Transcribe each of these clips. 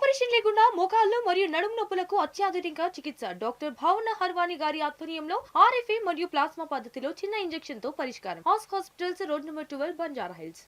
Operation లేకుండా మోకాళ్ళు మరియు నడుము నొప్పులకు అత్యాధునిక చికిత్స డాక్టర్ భావన హర్వాని గారి ఆధ్వర్యంలో ఆర్ఎఫ్ఏ మరియు ప్లాస్మా పద్ధతిలో చిన్న ఇంజెక్షన్ తో పరిష్కారం. Hospitals road number 12 Banjara hills.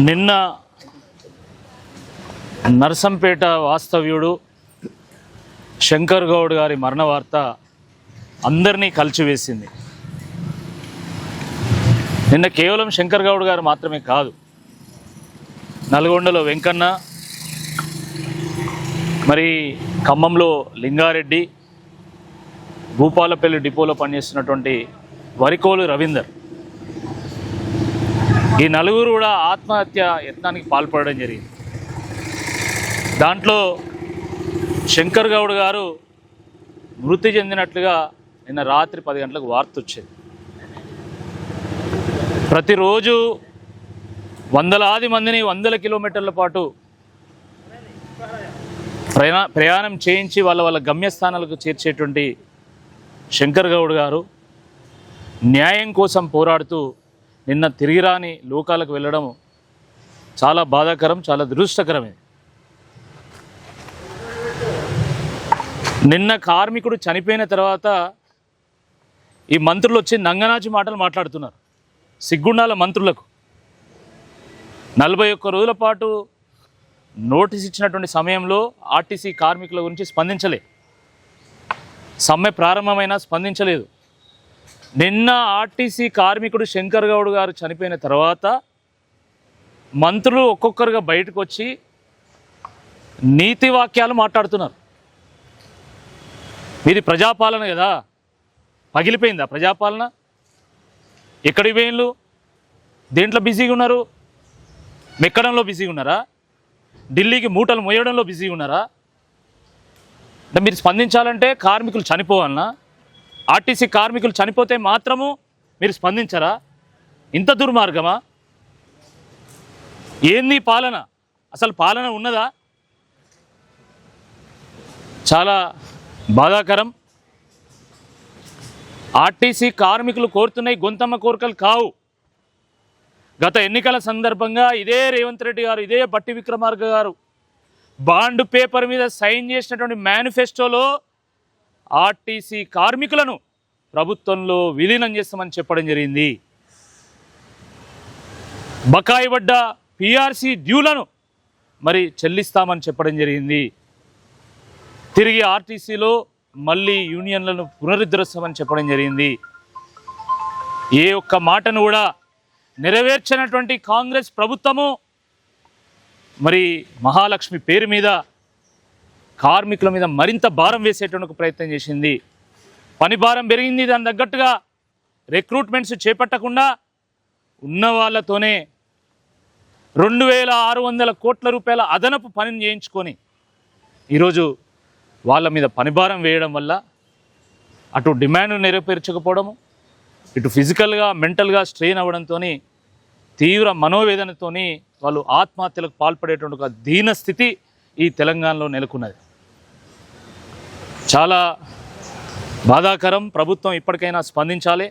నిన్న నర్సంపేట వాస్తవ్యుడు శంకర్ గౌడ్ గారి మరణ వార్త అందరినీ కలిచివేసింది. నిన్న కేవలం శంకర్ గౌడ్ గారు మాత్రమే కాదు, నల్గొండలో వెంకన్న, మరి ఖమ్మంలో లింగారెడ్డి, భూపాలపల్లి డిపోలో పనిచేస్తున్నటువంటి వరికోలు రవీందర్, ఈ నలుగురు కూడా ఆత్మహత్య యత్నానికి పాల్పడడం జరిగింది. దాంట్లో శంకర్ గౌడ్ గారు మృతి చెందినట్లుగా నిన్న రాత్రి 10 గంటలకు వార్త వచ్చింది. ప్రతిరోజు వందలాది మందిని 100 కిలోమీటర్ల పాటు ప్రయాణం చేయించి వాళ్ళ గమ్యస్థానాలకు చేర్చేటువంటి శంకర్ గౌడ్ గారు న్యాయం కోసం పోరాడుతూ నిన్న తిరిగిరాని లోకాలకు వెళ్ళడం చాలా బాధాకరం, చాలా దురదృష్టకరమే. నిన్న కార్మికుడు చనిపోయిన తర్వాత ఈ మంత్రులు వచ్చి నంగనాచి మాటలు మాట్లాడుతున్నారు. సిగ్గుండాల మంత్రులకు 41 రోజుల పాటు నోటీస్ ఇచ్చినటువంటి సమయంలో ఆర్టీసీ కార్మికుల గురించి స్పందించలే, సమ్మె ప్రారంభమైనా స్పందించలేదు. నిన్న ఆర్టీసీ కార్మికుడు శంకర్ గౌడ్ గారు చనిపోయిన తర్వాత మంత్రులు ఒక్కొక్కరుగా బయటకు వచ్చి నీతి వాక్యాలు మాట్లాడుతున్నారు. మీది ప్రజాపాలన కదా, పగిలిపోయిందా ప్రజాపాలన? ఎక్కడికి పోయిన్లు? దేంట్లో బిజీగా ఉన్నారు? మెక్కడంలో బిజీగా ఉన్నారా? ఢిల్లీకి మూటలు మోయడంలో బిజీగా ఉన్నారా? అంటే మీరు స్పందించాలంటే కార్మికులు చనిపోవాలన్నా? ఆర్టీసీ కార్మికులు చనిపోతే మాత్రము మీరు స్పందించరా? ఇంత దుర్మార్గమా? ఏంది పాలన? అసలు పాలన ఉన్నదా? చాలా బాధాకరం. ఆర్టీసీ కార్మికులు కోరుతున్నాయి గొంతమ్మ కోరికలు కావు. గత ఎన్నికల సందర్భంగా ఇదే రేవంత్ రెడ్డి గారు, ఇదే బట్టి విక్రమార్క గారు బాండ్ పేపర్ మీద సైన్ చేసినటువంటి మేనిఫెస్టోలో ఆర్టీసీ కార్మికులను ప్రభుత్వంలో విలీనం చేస్తామని చెప్పడం జరిగింది. బకాయి పడ్డ పిఆర్సీ డ్యూలను మరి చెల్లిస్తామని చెప్పడం జరిగింది. తిరిగి ఆర్టీసీలో మళ్ళీ యూనియన్లను పునరుద్ధరిస్తామని చెప్పడం జరిగింది. ఏ ఒక్క మాటను కూడా నెరవేర్చినటువంటి కాంగ్రెస్ ప్రభుత్వము మరి మహాలక్ష్మి పేరు మీద కార్మికుల మీద మరింత భారం వేసేటువంటి ప్రయత్నం చేసింది. పని భారం పెరిగింది. దాని తగ్గట్టుగా రిక్రూట్మెంట్స్ చేపట్టకుండా ఉన్న వాళ్ళతోనే 2600 కోట్ల రూపాయల అదనపు పనిని చేయించుకొని ఈరోజు వాళ్ళ మీద పనిభారం వేయడం వల్ల అటు డిమాండ్ నెరవేర్చకపోవడము, ఇటు ఫిజికల్గా మెంటల్గా స్ట్రెయిన్ అవ్వడంతో తీవ్ర మనోవేదనతో వాళ్ళు ఆత్మహత్యలకు పాల్పడేటువంటి ఒక దీన స్థితి ఈ తెలంగాణలో నెలకొన్నది. చాలా బాధాకరం. ప్రభుత్వం ఇప్పటికైనా స్పందించాలి.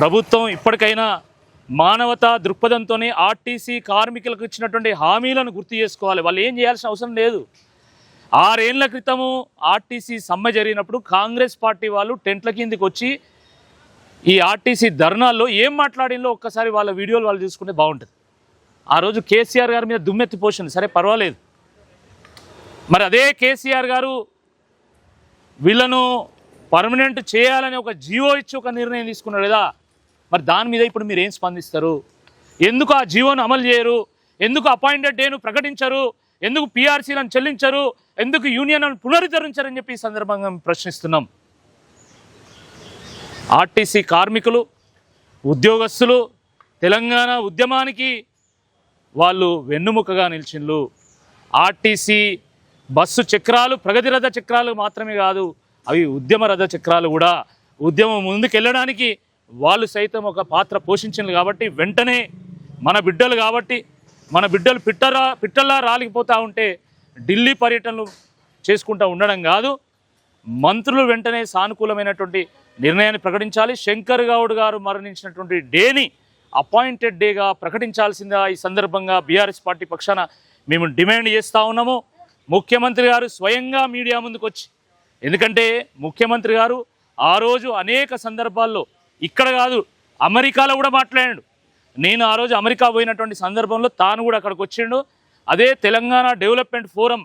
ప్రభుత్వం ఇప్పటికైనా మానవతా దృక్పథంతో ఆర్టీసీ కార్మికులకు ఇచ్చినటువంటి హామీలను గుర్తు చేసుకోవాలి. వాళ్ళు ఏం చేయాల్సిన అవసరం లేదు. 6 ఏళ్ల క్రితము ఆర్టీసీ సమ్మె జరిగినప్పుడు కాంగ్రెస్ పార్టీ వాళ్ళు టెంట్ల కిందికి వచ్చి ఈ ఆర్టీసీ ధర్నాల్లో ఏం మాట్లాడిందో ఒక్కసారి వాళ్ళ వీడియోలు వాళ్ళు చూసుకుంటే బాగుంటుంది. ఆ రోజు కేసీఆర్ గారి మీద దుమ్మెత్తి పోసింది, సరే పర్వాలేదు. మరి అదే కేసీఆర్ గారు వీళ్ళను పర్మనెంట్ చేయాలని ఒక జీవో ఇచ్చి ఒక నిర్ణయం తీసుకున్నాడు కదా, మరి దాని మీద ఇప్పుడు మీరు ఏం స్పందిస్తారు? ఎందుకు ఆ జీవోను అమలు చేయరు? ఎందుకు అపాయింటెడ్ డేను ప్రకటించరు? ఎందుకు పిఆర్సీలను చెల్లించరు? ఎందుకు యూనియన్లను పునరుద్ధరించరని చెప్పి ఈ సందర్భంగా ప్రశ్నిస్తున్నాం. ఆర్టీసీ కార్మికులు, ఉద్యోగస్తులు తెలంగాణ ఉద్యమానికి వాళ్ళు వెన్నుముకగా నిలిచిండ్రు. ఆర్టీసీ బస్సు చక్రాలు ప్రగతి రథ చక్రాలు మాత్రమే కాదు, అవి ఉద్యమ రథ చక్రాలు కూడా. ఉద్యమం ముందుకెళ్ళడానికి వాళ్ళు సైతం ఒక పాత్ర పోషించింది. కాబట్టి వెంటనే మన బిడ్డలు కాబట్టి మన బిడ్డలు పిట్టల్లా రాలిపోతూ ఉంటే ఢిల్లీ పర్యటనలు చేసుకుంటూ ఉండడం కాదు, మంత్రులు వెంటనే సానుకూలమైనటువంటి నిర్ణయాన్ని ప్రకటించాలి. శంకర్ గౌడ్ గారు మరణించినటువంటి డేని అపాయింటెడ్ డేగా ప్రకటించాల్సిందిగా ఈ సందర్భంగా బీఆర్ఎస్ పార్టీ పక్షాన మేము డిమాండ్ చేస్తూ ఉన్నాము. ముఖ్యమంత్రి గారు స్వయంగా మీడియా ముందుకు వచ్చి, ఎందుకంటే ముఖ్యమంత్రి గారు ఆ రోజు అనేక సందర్భాల్లో ఇక్కడ కాదు అమెరికాలో కూడా మాట్లాడాడు. నేను ఆ రోజు అమెరికా పోయినటువంటి సందర్భంలో తాను కూడా అక్కడికి వచ్చిండు. అదే తెలంగాణ డెవలప్మెంట్ ఫోరం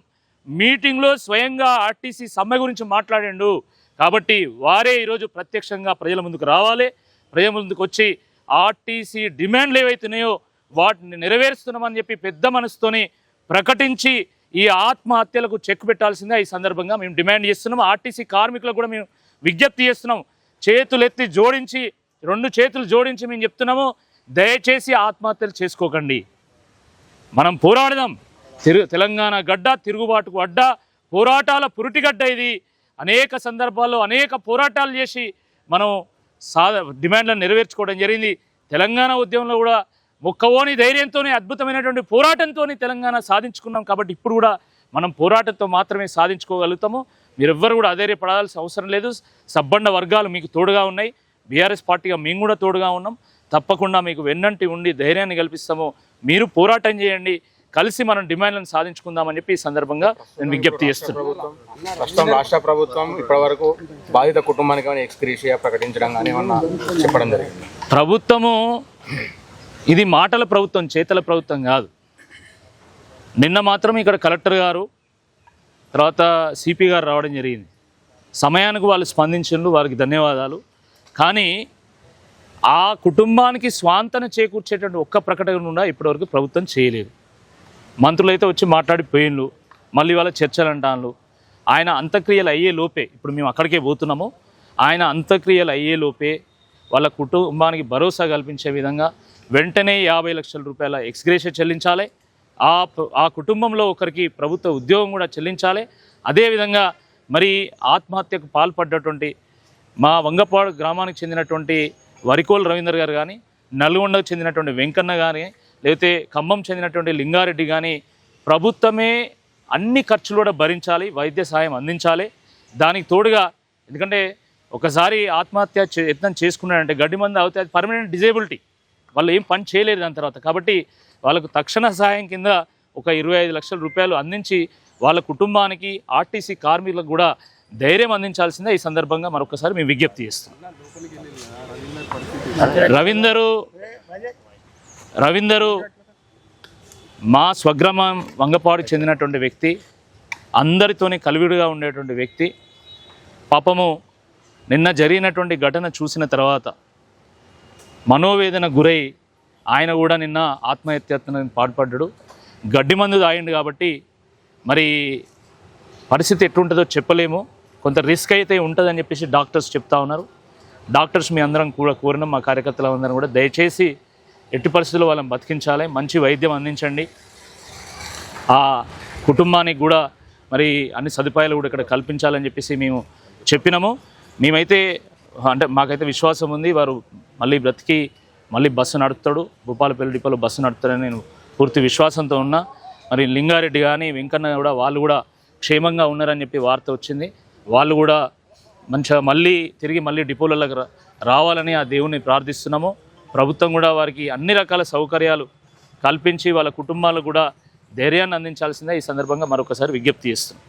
మీటింగ్లో స్వయంగా ఆర్టీసీ సమ్మె గురించి మాట్లాడిండు. కాబట్టి వారే ఈరోజు ప్రత్యక్షంగా ప్రజల ముందుకు రావాలి. ప్రజల ముందుకు వచ్చి ఆర్టీసీ డిమాండ్లు ఏవైతున్నాయో వాటిని నెరవేరుస్తున్నామని చెప్పి పెద్ద మనసుతోని ప్రకటించి ఈ ఆత్మహత్యలకు చెక్ పెట్టాల్సిందే ఈ సందర్భంగా మేము డిమాండ్ చేస్తున్నాం. ఆర్టీసీ కార్మికులకు కూడా మేము విజ్ఞప్తి చేస్తున్నాం. చేతులెత్తి జోడించి 2 చేతులు జోడించి మేము చెప్తున్నాము, దయచేసి ఆత్మహత్యలు చేసుకోకండి. మనం పోరాడదాం. తెలంగాణ గడ్డ తిరుగుబాటుకు అడ్డ, పోరాటాల పురిటిగడ్డ ఇది. అనేక సందర్భాల్లో అనేక పోరాటాలు చేసి మనం డిమాండ్లను నెరవేర్చుకోవడం జరిగింది. తెలంగాణ ఉద్యమంలో కూడా మొక్కవోని ధైర్యంతోనే అద్భుతమైనటువంటి పోరాటంతో తెలంగాణ సాధించుకున్నాం. కాబట్టి ఇప్పుడు కూడా మనం పోరాటంతో మాత్రమే సాధించుకోగలుగుతాము. మీరెవ్వరు కూడా అధైర్యపడాల్సిన అవసరం లేదు. సబ్బండ వర్గాలు మీకు తోడుగా ఉన్నాయి. బీఆర్ఎస్ పార్టీగా మేము కూడా తోడుగా ఉన్నాం. తప్పకుండా మీకు వెన్నంటి ఉండి ధైర్యాన్ని కల్పిస్తాము. మీరు పోరాటం చేయండి, కలిసి మనం డిమాండ్లను సాధించుకుందామని చెప్పి ఈ సందర్భంగా నేను విజ్ఞప్తి చేస్తున్నాను. రాష్ట్ర ప్రభుత్వం ఇప్పటివరకు బాధిత కుటుంబానికి ఎక్స్గ్రేషియా ప్రకటించడం కానీ ఏమన్నా చెప్పడం జరిగింది? ప్రభుత్వము ఇది మాటల ప్రభుత్వం, చేతల ప్రభుత్వం కాదు. నిన్న మాత్రం ఇక్కడ కలెక్టర్ గారు తర్వాత సిపి గారు రావడం జరిగింది. సమయానికి వాళ్ళు స్పందించిండ్రు, వారికి ధన్యవాదాలు. కానీ ఆ కుటుంబానికి స్వాంతన చేకూర్చేటువంటి ఒక్క ప్రకటన కూడా ఇప్పటివరకు ప్రభుత్వం చేయలేదు. మంత్రులు అయితే వచ్చి మాట్లాడిపోయిండ్రు, మళ్ళీ వాళ్ళ చర్చలు అంటాను. ఆయన అంత్యక్రియలు అయ్యే లోపే, ఇప్పుడు మేము అక్కడికే పోతున్నాము, ఆయన అంత్యక్రియలు అయ్యే లోపే వాళ్ళ కుటుంబానికి భరోసా కల్పించే విధంగా వెంటనే 50 లక్షల రూపాయల ఎక్స్గ్రేషియా చెల్లించాలి. ఆ కుటుంబంలో ఒకరికి ప్రభుత్వ ఉద్యోగం కూడా చెల్లించాలి. అదేవిధంగా మరి ఆత్మహత్యకు పాల్పడ్డటువంటి మా వంగపాడు గ్రామానికి చెందినటువంటి వరికోల్ రవీందర్ గారు కానీ, నల్గొండకు చెందినటువంటి వెంకన్న కానీ, లేకపోతే ఖమ్మం చెందినటువంటి లింగారెడ్డి కానీ ప్రభుత్వమే అన్ని ఖర్చులు కూడా భరించాలి, వైద్య సహాయం అందించాలి. దానికి తోడుగా ఎందుకంటే ఒకసారి ఆత్మహత్య యత్నం చేసుకున్నాడంటే గడ్డి మందు అవుతే అది పర్మనెంట్ డిజేబిలిటీ, వాళ్ళు ఏం పని చేయలేరు దాని తర్వాత. కాబట్టి వాళ్ళకు తక్షణ సహాయం కింద ఒక 25 లక్షల రూపాయలు అందించి వాళ్ళ కుటుంబానికి, ఆర్టీసీ కార్మికులకు కూడా ధైర్యం అందించాల్సిందే ఈ సందర్భంగా మరొకసారి మేము విజ్ఞప్తి చేస్తాం. రవీందరు మా స్వగ్రామం వంగపాడుకు చెందినటువంటి వ్యక్తి, అందరితోనే కలివిడిగా ఉండేటువంటి వ్యక్తి. పాపము నిన్న జరిగినటువంటి ఘటన చూసిన తర్వాత మనోవేదన గురై ఆయన కూడా నిన్న ఆత్మహత్యకు పాల్పడ్డాడు. గడ్డి మందు తాగిండు కాబట్టి మరి పరిస్థితి ఎట్లుంటుందో చెప్పలేము, కొంత రిస్క్ అయితే ఉంటుందని చెప్పేసి డాక్టర్స్ చెప్తా ఉన్నారు. డాక్టర్స్ మీ అందరం కూడా కోరినాం, మా కార్యకర్తల అందరం కూడా దయచేసి ఎట్టి పరిస్థితుల్లో వాళ్ళని బతికించాలి, మంచి వైద్యం అందించండి. ఆ కుటుంబానికి కూడా మరి అన్ని సదుపాయాలు కూడా ఇక్కడ కల్పించాలని చెప్పేసి మేము చెప్పినాము. మేమైతే అంటే మాకైతే విశ్వాసం ఉంది, వారు మళ్ళీ బ్రతికి మళ్ళీ బస్సు నడుపుతాడు, భూపాలపల్లి డిపోలో బస్సు నడుపుతాడని నేను పూర్తి విశ్వాసంతో ఉన్నా. మరి లింగారెడ్డి కానీ వెంకన్న కూడా వాళ్ళు కూడా క్షేమంగా ఉన్నారని చెప్పి వార్త వచ్చింది. వాళ్ళు కూడా మంచిగా మళ్ళీ డిపోలకు రావాలని ఆ దేవుని ప్రార్థిస్తున్నాము. ప్రభుత్వం కూడా వారికి అన్ని రకాల సౌకర్యాలు కల్పించి వాళ్ళ కుటుంబాలకు కూడా ధైర్యాన్ని అందించాల్సిందే ఈ సందర్భంగా మరొకసారి విజ్ఞప్తి చేస్తున్నాం.